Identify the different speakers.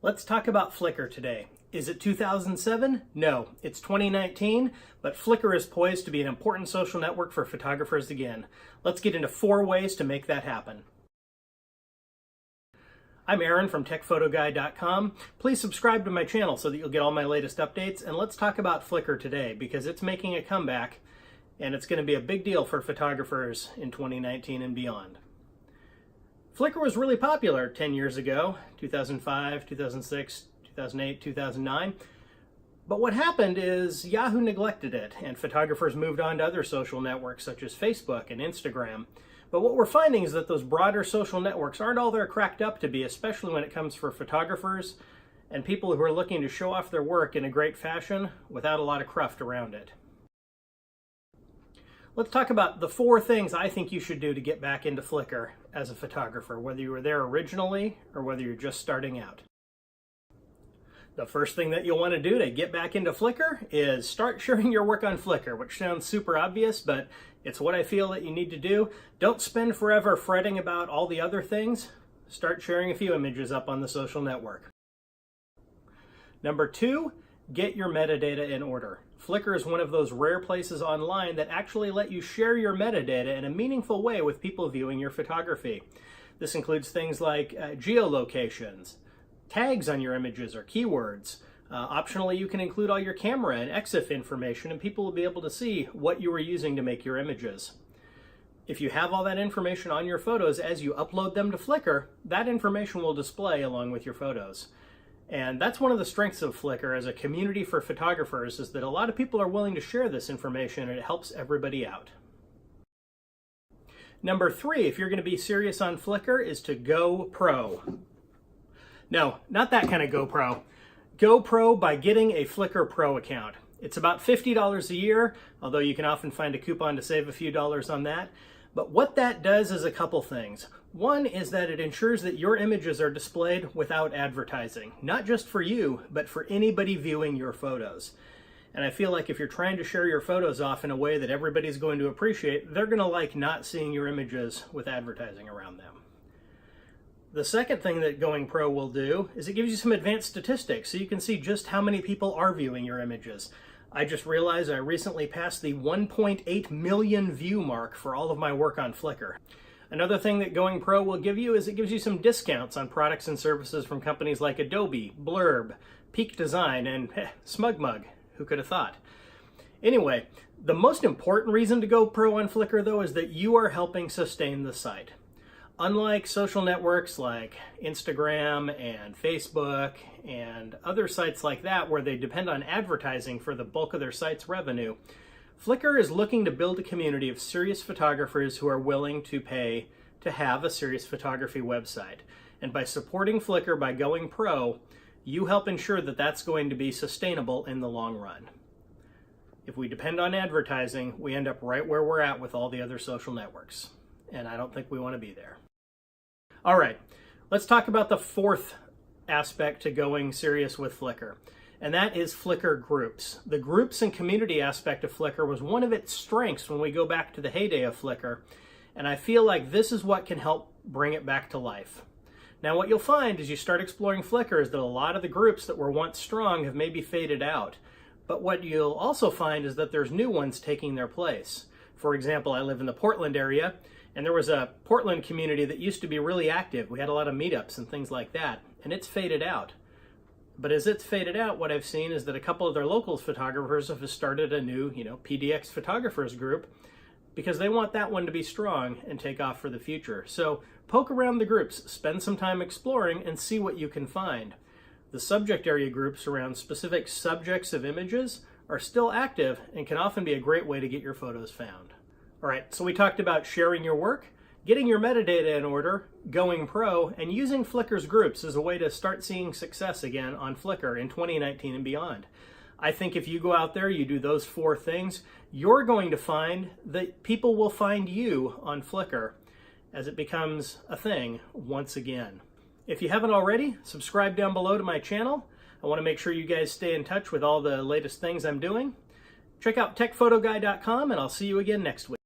Speaker 1: Let's talk about Flickr today. Is it 2007? No, it's 2019, but Flickr is poised to be an important social network for photographers again. Let's get into 4 ways to make that happen. I'm Aaron from techphotoguy.com. Please subscribe to my channel so that you'll get all my latest updates, and let's talk about Flickr today because it's making a comeback and it's going to be a big deal for photographers in 2019 and beyond. Flickr was really popular 10 years ago, 2005, 2006, 2008, 2009. But what happened is Yahoo neglected it and photographers moved on to other social networks such as Facebook and Instagram. But what we're finding is that those broader social networks aren't all they're cracked up to be, especially when it comes for photographers and people who are looking to show off their work in a great fashion without a lot of cruft around it. Let's talk about the 4 things I think you should do to get back into Flickr as a photographer, whether you were there originally or whether you're just starting out. The first thing that you'll want to do to get back into Flickr is start sharing your work on Flickr, which sounds super obvious, but it's what I feel that you need to do. Don't spend forever fretting about all the other things. Start sharing a few images up on the social network. Number 2, get your metadata in order. Flickr is one of those rare places online that actually let you share your metadata in a meaningful way with people viewing your photography. This includes things like geolocations, tags on your images or keywords. Optionally, you can include all your camera and EXIF information, and people will be able to see what you were using to make your images. If you have all that information on your photos as you upload them to Flickr, that information will display along with your photos. And that's one of the strengths of Flickr as a community for photographers, is that a lot of people are willing to share this information and it helps everybody out. Number 3, if you're going to be serious on Flickr, is to go pro. No, not that kind of go pro. Go pro by getting a Flickr Pro account. It's about $50 a year, although you can often find a coupon to save a few dollars on that. But what that does is a couple things. One is that it ensures that your images are displayed without advertising, not just for you, but for anybody viewing your photos. And I feel like if you're trying to share your photos off in a way that everybody's going to appreciate, they're going to like not seeing your images with advertising around them. The second thing that going pro will do is it gives you some advanced statistics so you can see just how many people are viewing your images. I just realized I recently passed the 1.8 million view mark for all of my work on Flickr. Another thing that going pro will give you is it gives you some discounts on products and services from companies like Adobe, Blurb, Peak Design, and SmugMug. Who could have thought? Anyway, the most important reason to go pro on Flickr, though, is that you are helping sustain the site. Unlike social networks like Instagram and Facebook and other sites like that where they depend on advertising for the bulk of their site's revenue, Flickr is looking to build a community of serious photographers who are willing to pay to have a serious photography website. And by supporting Flickr by going pro, you help ensure that that's going to be sustainable in the long run. If we depend on advertising, we end up right where we're at with all the other social networks. And I don't think we want to be there. All right, let's talk about the 4th aspect to going serious with Flickr, and that is Flickr Groups. The groups and community aspect of Flickr was one of its strengths when we go back to the heyday of Flickr, and I feel like this is what can help bring it back to life. Now, what you'll find as you start exploring Flickr is that a lot of the groups that were once strong have maybe faded out, but what you'll also find is that there's new ones taking their place. For example, I live in the Portland area, and there was a Portland community that used to be really active. We had a lot of meetups and things like that, and it's faded out. But as it's faded out, what I've seen is that a couple of their local photographers have started a new, PDX photographers group because they want that one to be strong and take off for the future. So poke around the groups, spend some time exploring, and see what you can find. The subject area groups around specific subjects of images are still active and can often be a great way to get your photos found. All right, so we talked about sharing your work, getting your metadata in order, going pro, and using Flickr's groups as a way to start seeing success again on Flickr in 2019 and beyond. I think if you go out there, you do those 4 things, you're going to find that people will find you on Flickr as it becomes a thing once again. If you haven't already, subscribe down below to my channel. I want to make sure you guys stay in touch with all the latest things I'm doing. Check out techphotoguy.com, and I'll see you again next week.